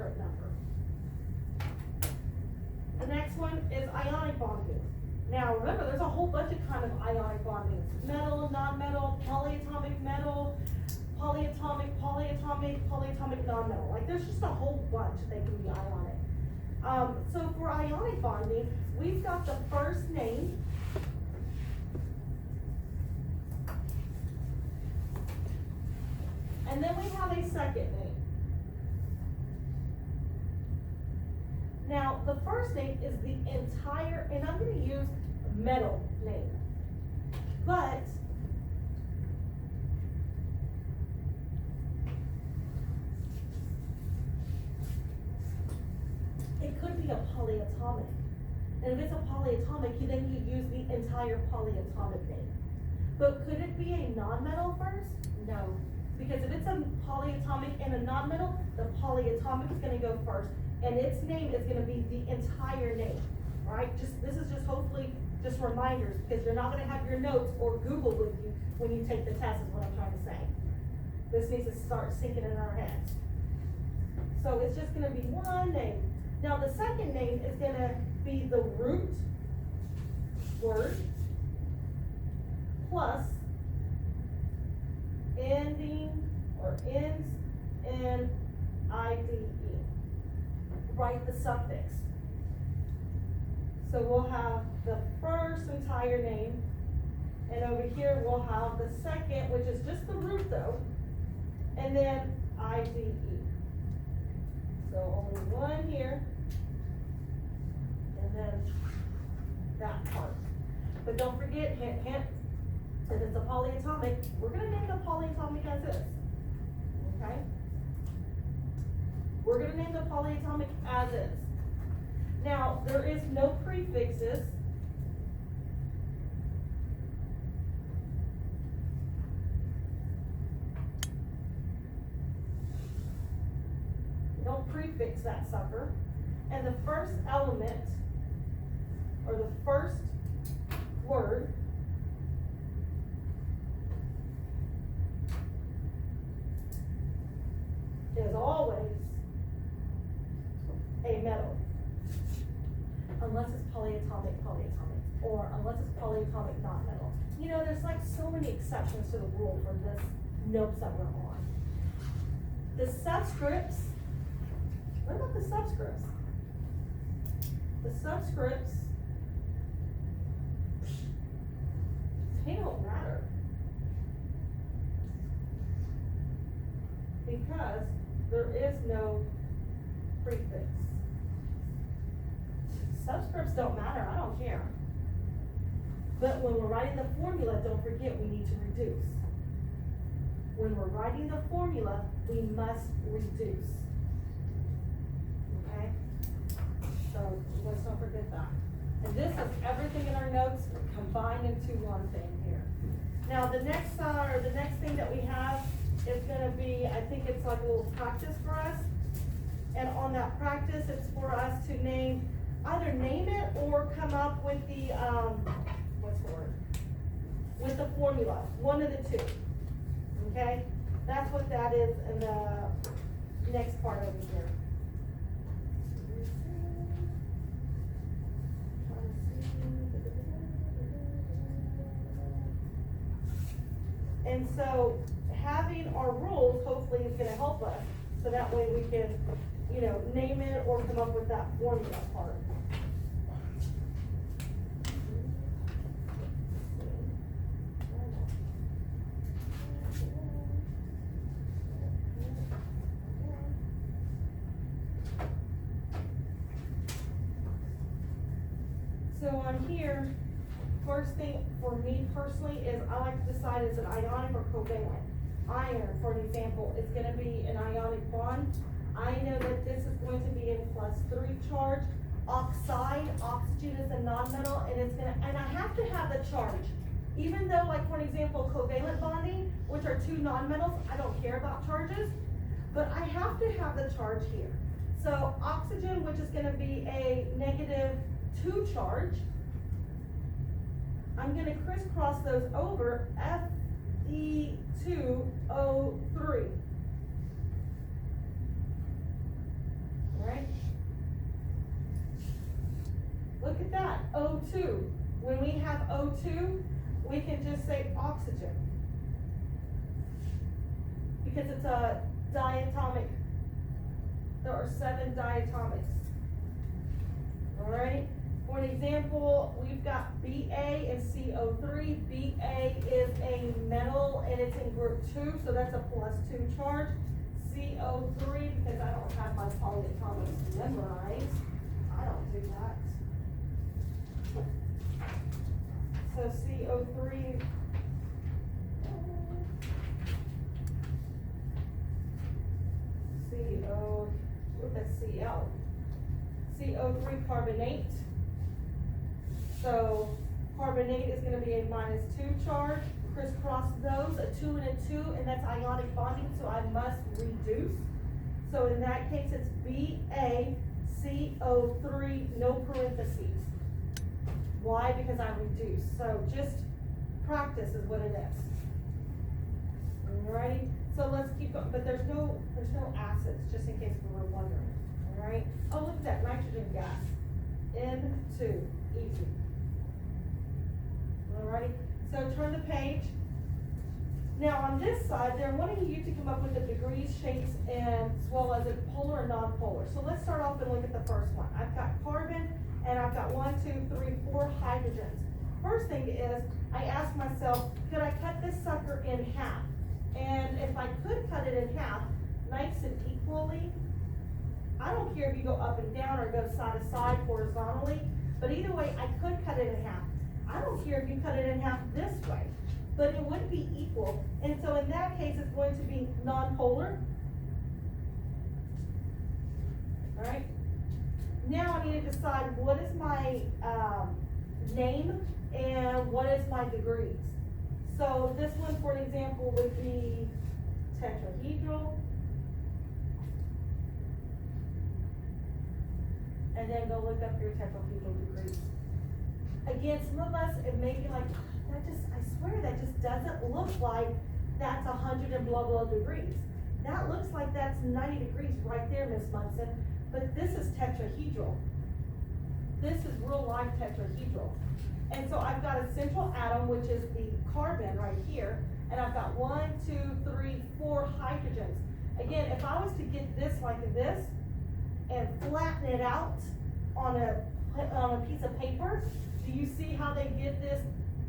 separate number. The next one is ionic bonding. Now remember, there's a whole bunch of kind of ionic bonding. Metal, non-metal, polyatomic metal, polyatomic, non-metal. Like there's just a whole bunch that can be ionic. So for ionic bonding, we've got the first name, and then we have a second name. Now, the first name is the entire, and I'm going to use metal name, but it could be a polyatomic. And if it's a polyatomic, then you use the entire polyatomic name. But could it be a non-metal first? No. Because if it's a polyatomic and a non-metal, the polyatomic is going to go first. And its name is going to be the entire name, right? This is just hopefully just reminders, because you're not going to have your notes or Google with you when you take the test is what I'm trying to say. This needs to start sinking in our heads. So it's just going to be one name. Now the second name is going to be the root word plus ending or ends in IDE. Write the suffix. So we'll have the first entire name, and over here we'll have the second, which is just the root though, and then IDE. So only one here, and then that part. But don't forget, hint, hint, if it's a polyatomic, we're gonna name the polyatomic as is, okay? We're going to name the polyatomic as is. Now, there is no prefixes. We don't prefix that sucker. And the first element, or the first word, is always a metal, unless it's polyatomic, or unless it's polyatomic not metal. You know, there's like so many exceptions to the rule for this notes that we're on. The subscripts, what about the subscripts? The subscripts, they don't matter, because there is no prefix. Subscripts don't matter, I don't care. But when we're writing the formula, don't forget we need to reduce. When we're writing the formula, we must reduce. Okay? So let's not forget that. And this is everything in our notes combined into one thing here. Now the next thing that we have is gonna be, I think it's like a little practice for us. And on that practice, it's for us to either name it or come up with the, what's the word? With the formula, one of the two, okay? That's what that is in the next part over here. And so having our rules hopefully is gonna help us, so that way we can, you know, name it or come up with that formula part. So on here, first thing for me personally is I like to decide is it ionic or covalent. Iron, for an example, is going to be an ionic bond. I know that this is going to be in +3 charge. Oxide, oxygen is a nonmetal, and I have to have the charge. Even though, like for an example, covalent bonding, which are two nonmetals, I don't care about charges, but I have to have the charge here. So oxygen, which is going to be a -2 charge, I'm going to crisscross those over Fe2O3. Look at that, O2. When we have O2, we can just say oxygen. Because it's a diatomic. There are 7 diatomics. Alright, for an example, we've got Ba and CO3. Ba is a metal and it's in group 2, so that's a +2 charge. CO3, because I don't have my polyatomics memorized, I don't do that. So CO3, that's Cl. CO3 carbonate. So carbonate is going to be a -2 charge. Crisscross those, a 2 and a 2, and that's ionic bonding, so I must reduce. So in that case, it's BaCO3, no parentheses. Why? Because I reduce. So just practice is what it is. Alrighty, so let's keep going, but there's no acids, just in case we were wondering. Alright, oh look at that, nitrogen gas. N2, easy. Alrighty, so turn the page. Now on this side, they're wanting you to come up with the degrees, shapes, and as well as a polar and non-polar. So let's start off and look at the first one. I've got carbon, and I've got 1, 2, 3, 4 hydrogens. First thing is, I ask myself, could I cut this sucker in half? And if I could cut it in half, nice and equally, I don't care if you go up and down or go side to side horizontally, but either way, I could cut it in half. I don't care if you cut it in half this way, but it would be equal. And so in that case, it's going to be non-polar. All right. Now I need to decide what is my name and what is my degrees. So this one, for an example, would be tetrahedral. And then go look up your tetrahedral degrees. Again, some of us, it may be like, that just, I swear that just doesn't look like that's 100 and blah, blah degrees. That looks like that's 90 degrees right there, Miss Munson, but this is tetrahedral. This is real life tetrahedral. And so I've got a central atom, which is the carbon right here, and I've got 1, 2, 3, 4 hydrogens. Again, if I was to get this like this and flatten it out on a piece of paper, do you see how they get this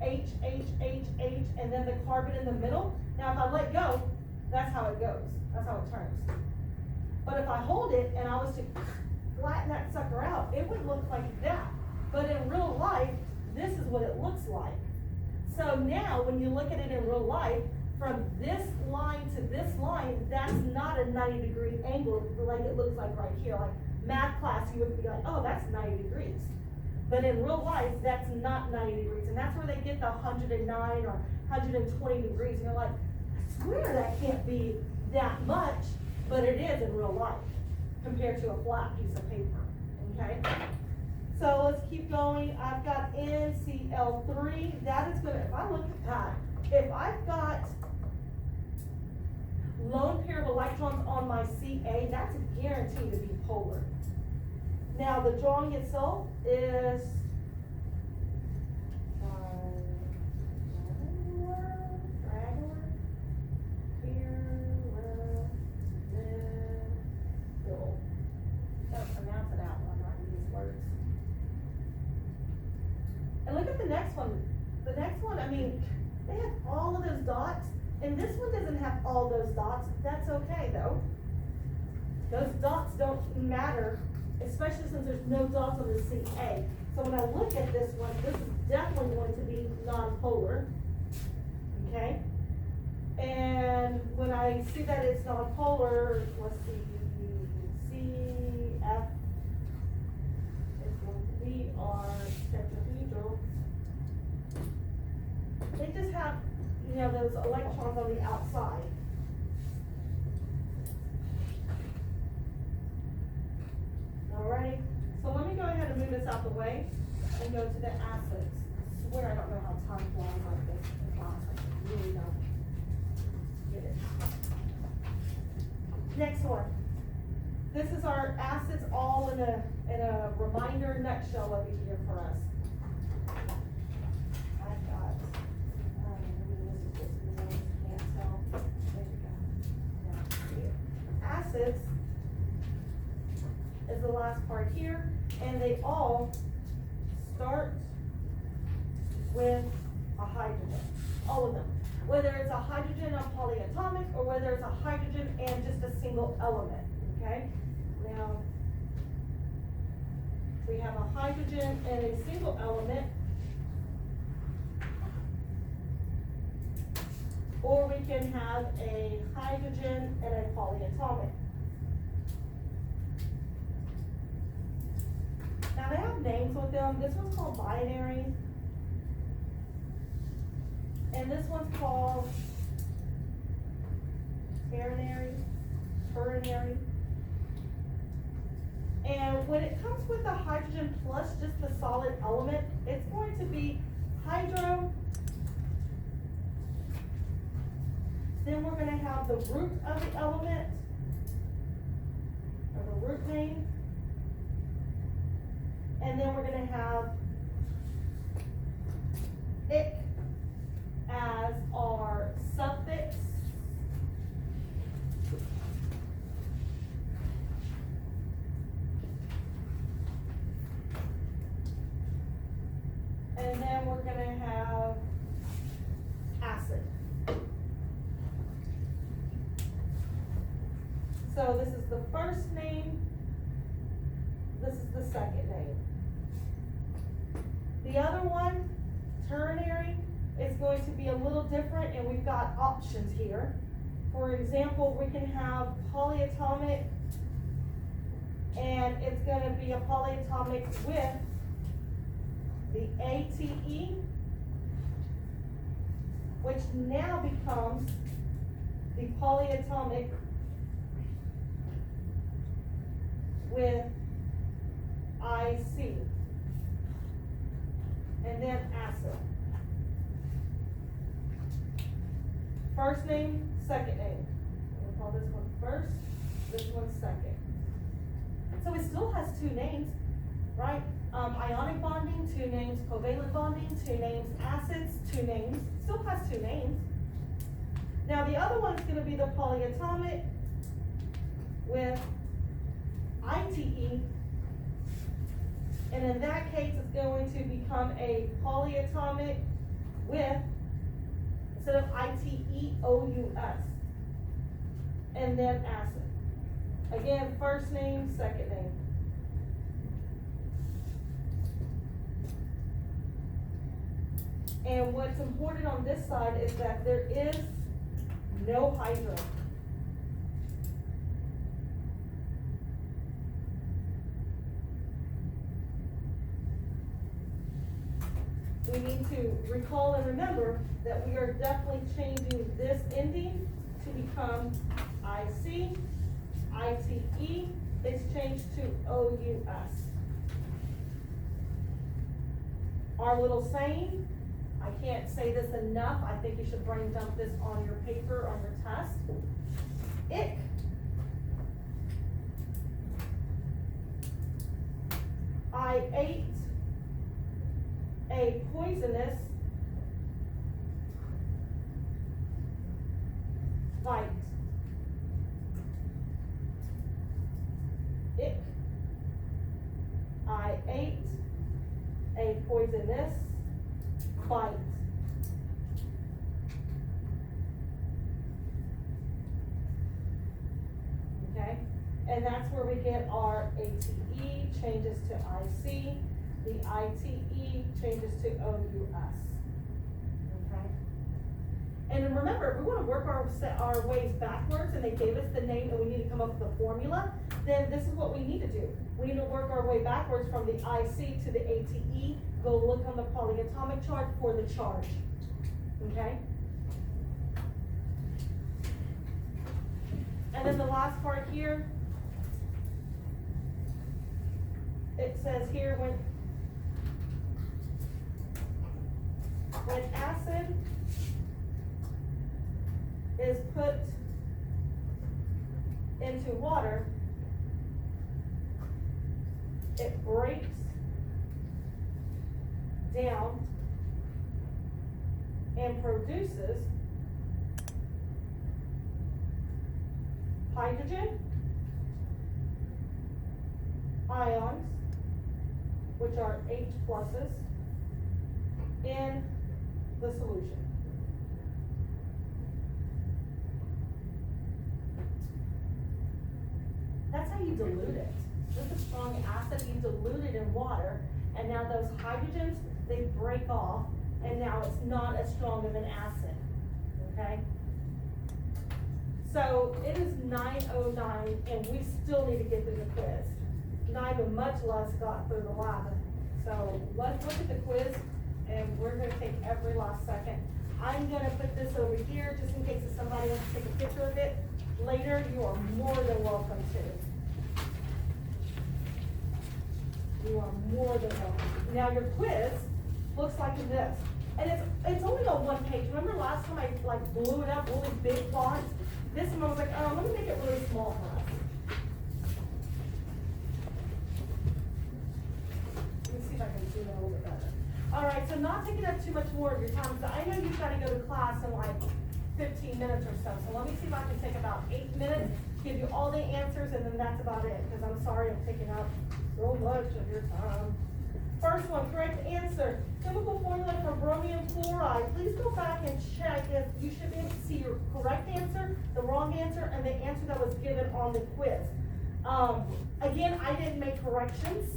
H, H, H, H, and then the carbon in the middle? Now if I let go, that's how it goes. That's how it turns. But if I hold it and I was to flatten that sucker out, it would look like that. But in real life, this is what it looks like. So now when you look at it in real life, from this line to this line, that's not a 90-degree angle like it looks like right here. Like math class, you would be like, oh, that's 90 degrees. But in real life, that's not 90 degrees. And that's where they get the 109 or 120 degrees. And you're like, I swear that can't be that much, but it is in real life compared to a flat piece of paper, okay? So let's keep going. I've got NCl3. That is gonna, if I look at that, if I've got lone pair of electrons on my Ca, that's guaranteed to be polar. Now the drawing itself is don't pronounce it out when I'm writing these words. And look at the next one. The next one, I mean, they have all of those dots, and this one doesn't have all those dots. That's okay though. Those dots don't matter, especially since there's no dots on the Ca. So when I look at this one, this is definitely going to be non-polar, okay? And when I see that it's non-polar, let's see, Cf is going to be our tetrahedral. They just have, you know, those electrons on the outside. Alrighty, so let me go ahead and move this out the way and go to the acids. I swear I don't know how time flies like this in class. I really don't get it. Next one. this is our acids all in a reminder nutshell over here for us. I've got, this is just names, can't tell. There you go. Yeah. Acids is the last part here, and they all start with a hydrogen, all of them. Whether it's a hydrogen on polyatomic or whether it's a hydrogen and just a single element, okay? Now, we have a hydrogen and a single element, or we can have a hydrogen and a polyatomic. Now they have names with them. This one's called binary. And this one's called ternary. And when it comes with the hydrogen plus just the solid element, it's going to be hydro. Then we're going to have the root of the element, or the root name. And then we're going to have ic as our suffix. And then we're going to have acid. So this is the first name, this is the second name. The other one, ternary, is going to be a little different, and we've got options here. For example, we can have polyatomic, and it's going to be a polyatomic with the ATE, which now becomes the polyatomic with IC, and then acid. First name, second name. We'll call this one first, this one second. So it still has two names, right? Ionic bonding, two names. Covalent bonding, two names. Acids, two names. Still has two names. Now the other one's going to be the polyatomic with ITE, and in that case it's going to become a polyatomic with, instead of ITEOUS, and then acid. Again, first name, second name. And what's important on this side is that there is no hydro. We need to recall and remember that we are definitely changing this ending to become IC, ITE, it's changed to OUS. Our little saying, I can't say this enough, I think you should brain dump this on your paper, on your test. Ick. I ate a poisonous bite. Ick. I ate a poisonous bite. Okay, and that's where we get our ATE changes to IC, the ITE changes to OUS. Okay, and remember, if we want to work our ways backwards, and they gave us the name, and we need to come up with a formula, then this is what we need to do. We need to work our way backwards from the IC to the ATE. Go look on the polyatomic chart for the charge. Okay? And then the last part here, it says here when acid is put into water, it breaks down and produces hydrogen ions, which are H pluses, in the solution. That's how you dilute it. With a strong acid, you dilute it in water, and now those hydrogens, they break off, and now it's not as strong of an acid, okay? So it is 9:09, and we still need to get through the quiz. Not even much less got through the lab. So let's look at the quiz, and we're gonna take every last second. I'm gonna put this over here, just in case if somebody wants to take a picture of it later, you are more than welcome to. You are more than welcome. Now your quiz looks like this, and it's only on one page. Remember last time I like blew it up really big font? This one I was like, oh, let me make it really small for us. Let me see if I can do that a little bit better. All right, so not taking up too much more of your time. So I know you've got to go to class in like 15 minutes or so. So let me see if I can take about 8 minutes, give you all the answers, and then that's about it. Because I'm sorry I'm taking up so much of your time. First one, correct answer. Chemical formula for bromine fluoride. Please go back and check if you should be able to see your correct answer, the wrong answer, and the answer that was given on the quiz. Again, I didn't make corrections.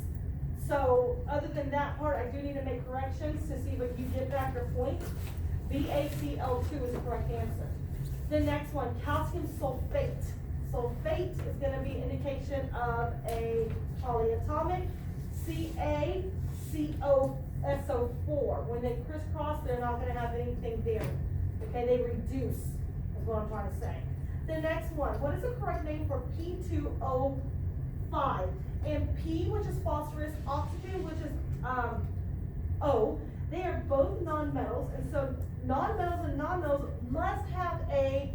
So other than that part, I do need to make corrections to see what you get back your point. BaCl2 is the correct answer. The next one, calcium sulfate. Sulfate is going to be an indication of a polyatomic. CaCOSO4. When they crisscross, they're not going to have anything there. Okay, they reduce, is what I'm trying to say. The next one, what is the correct name for P2O5? And P, which is phosphorus, oxygen, which is O, they are both nonmetals, and so nonmetals and nonmetals must have a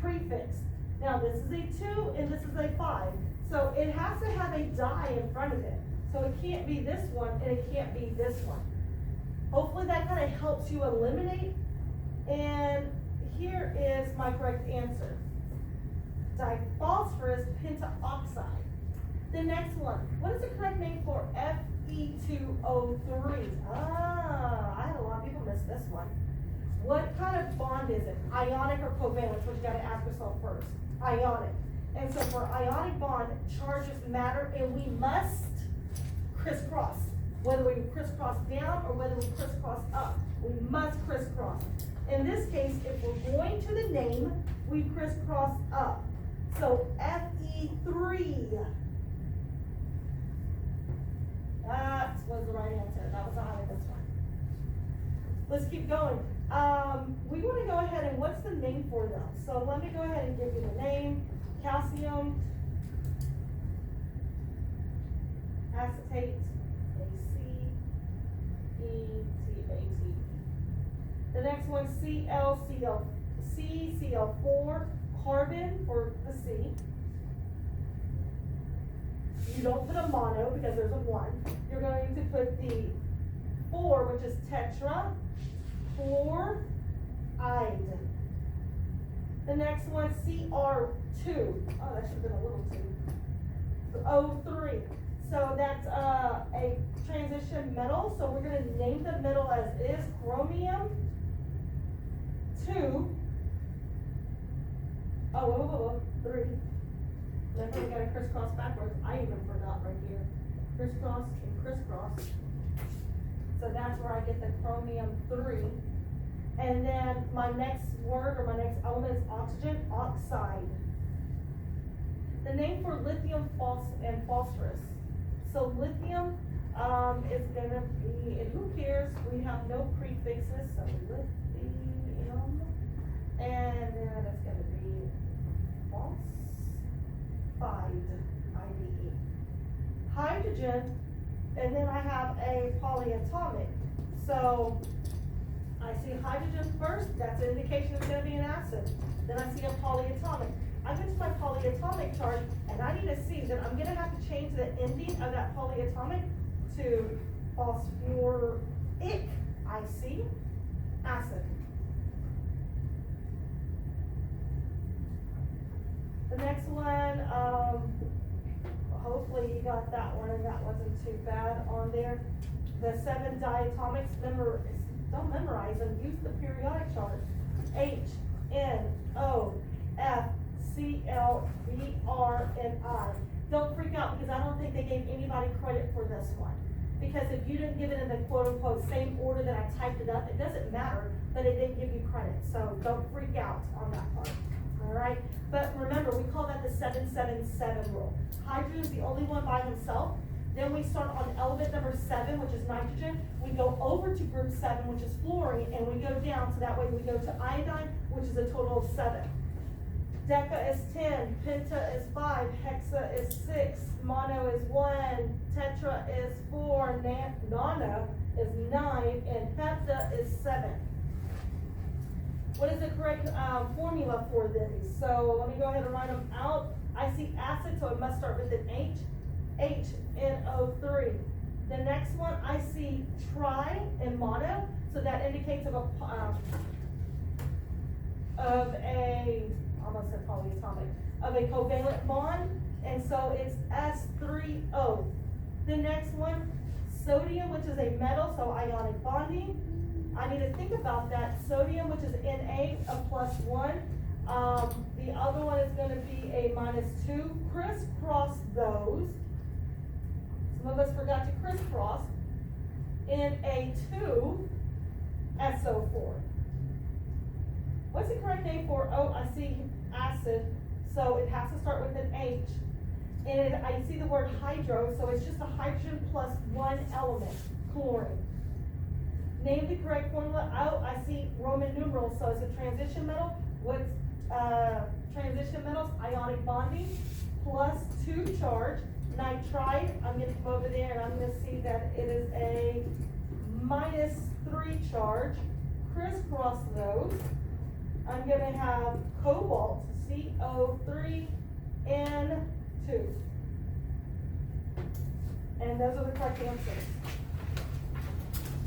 prefix. Now this is a 2 and this is a 5, so it has to have a die in front of it. So it can't be this one and it can't be this one. Hopefully that kind of helps you eliminate. And here is my correct answer. Diphosphorus pentaoxide. The next one, what is the correct name for Fe2O3? I had a lot of people miss this one. What kind of bond is it? Ionic or covalent? Which you gotta ask yourself first. Ionic. And so for ionic bond, charges matter, and we must crisscross. Whether we crisscross down or whether we crisscross up. We must crisscross. In this case, if we're going to the name, we crisscross up. So Fe3. That was the right answer. That was the hardest one. Let's keep going. We want to go ahead and what's the name for them? So let me go ahead and give you the name. Calcium acetate, ACETAT. The next one, CCl4, carbon for the C. You don't put a mono because there's a 1. You're going to put the 4, which is tetra, fluoride. The next one, Cr2. Oh, that should have been a little 2. O3. So that's a transition metal. So we're going to name the metal as is chromium 2. Oh, 3. Then we got to crisscross backwards. I even forgot right here. Crisscross and crisscross. So that's where I get the chromium 3. And then my next word or my next element is oxygen, oxide. The name for lithium and phosphorus. So lithium is going to be, and who cares, we have no prefixes, so lithium, and then it's going to be phosphide, IDE. Hydrogen, and then I have a polyatomic. So I see hydrogen first, that's an indication it's going to be an acid. Then I see a polyatomic. I I go to my polyatomic chart, and I need to see that I'm gonna have to change the ending of that polyatomic to phosphoric, I see, acid. The next one, hopefully you got that one, and that wasn't too bad on there. The 7 diatomics, don't memorize them, use the periodic chart. H, N, O, F, C, L, B, R, and I. Don't freak out, because I don't think they gave anybody credit for this one. Because if you didn't give it in the quote-unquote same order that I typed it up, it doesn't matter, but it didn't give you credit. So don't freak out on that part, all right? But remember, we call that the 7-7-7 rule. Hydrogen is the only one by himself. Then we start on element number 7, which is nitrogen. We go over to group 7, which is fluorine, and we go down, so that way we go to iodine, which is a total of 7. Deca is 10, penta is 5, hexa is 6, mono is 1, tetra is 4, nano is 9, and hepta is 7. What is the correct formula for these? So let me go ahead and write them out. I see acid, so it must start with an H. HNO3. The next one, I see tri and mono, so that indicates of a almost said polyatomic, of a covalent bond, and so it's S3O. The next one, sodium, which is a metal, so ionic bonding. I need to think about that. Sodium, which is Na, a +1. The other one is going to be a -2. Crisscross those. Some of us forgot to crisscross. Na2, SO4. What's the correct name for? Oh, I see acid, so it has to start with an H. And I see the word hydro, so it's just a hydrogen plus 1 element, chlorine. Name the correct formula. Oh, I see Roman numerals, so it's a transition metal. What's transition metals? Ionic bonding, +2 charge. Nitride, I'm going to come over there and I'm going to see that it is a -3 charge. Crisscross those. I'm going to have cobalt, CO3, N2. And those are the correct answers.